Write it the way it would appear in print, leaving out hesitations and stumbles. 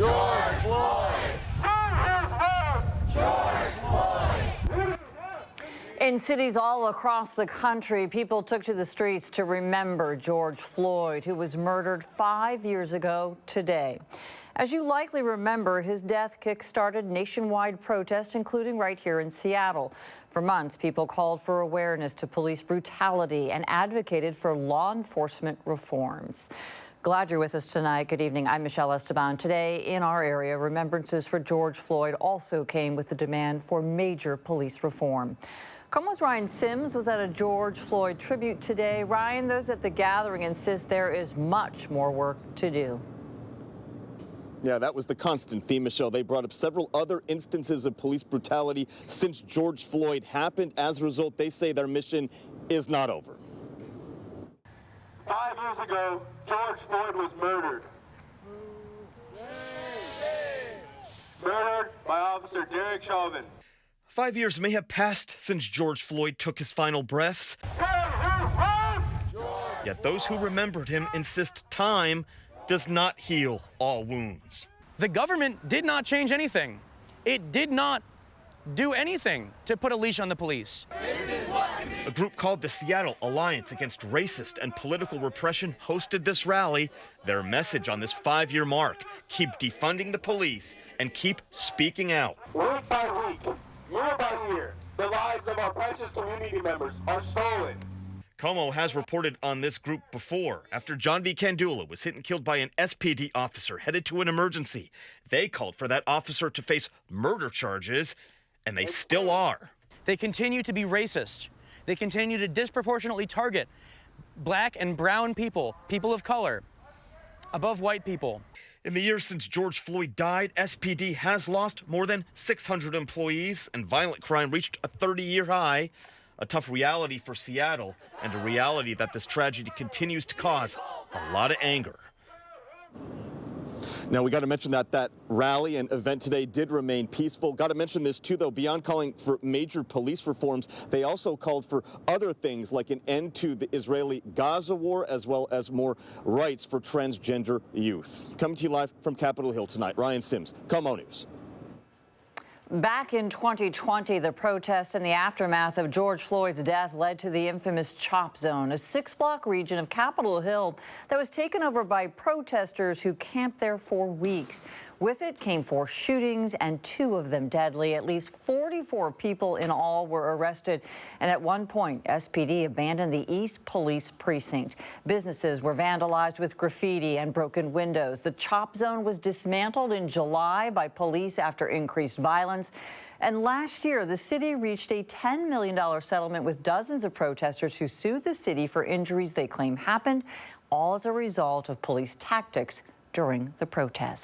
George Floyd! George Floyd! In cities all across the country, people took to the streets to remember George Floyd, who was murdered 5 years ago today. As you likely remember, his death kick-started nationwide protests, including right here in Seattle. For months, people called for awareness to police brutality and advocated for law enforcement reforms. Glad you're with us tonight. Good evening. I'm Michelle Esteban. Today in our area, remembrances for George Floyd also came with the demand for major police reform. KOMO's Ryan Sims was at a George Floyd tribute today. Ryan, those at the gathering insist there is much more work to do. Yeah, that was the constant theme, Michelle. They brought up several other instances of police brutality since George Floyd happened. As a result, they say their mission is not over. 5 years ago, George Floyd was murdered. Murdered by Officer Derek Chauvin. 5 years may have passed since George Floyd took his final breaths. Yet those who remembered him insist time does not heal all wounds. The government did not change anything. It did not do anything to put a leash on the police. A group called the Seattle Alliance Against Racist and Political Repression hosted this rally. Their message on this 5-year mark: keep defunding the police and keep speaking out. Week by week, year by year, the lives of our precious community members are stolen. KOMO has reported on this group before. After Jaahnavi Kandula was hit and killed by an SPD officer headed to an emergency, they called for that officer to face murder charges, and they still are. They continue to be racist. They continue to disproportionately target black and brown people, people of color, above white people. In the years since George Floyd died, SPD has lost more than 600 employees, and violent crime reached a 30-year high. A tough reality for Seattle, and a reality that this tragedy continues to cause a lot of anger. Now, we got to mention that rally and event today did remain peaceful. Got to mention this, too, though. Beyond calling for major police reforms, they also called for other things like an end to the Israeli-Gaza war, as well as more rights for transgender youth. Coming to you live from Capitol Hill tonight, Ryan Sims, KOMO News. Back in 2020, the protests in the aftermath of George Floyd's death led to the infamous Chop Zone, a 6-block region of Capitol Hill that was taken over by protesters who camped there for weeks. With it came 4 shootings, and 2 of them deadly. At least 44 people in all were arrested. And at one point, SPD abandoned the East Police Precinct. Businesses were vandalized with graffiti and broken windows. The Chop Zone was dismantled in July by police after increased violence. And last year, the city reached a $10 million settlement with dozens of protesters who sued the city for injuries they claim happened, all as a result of police tactics during the protest.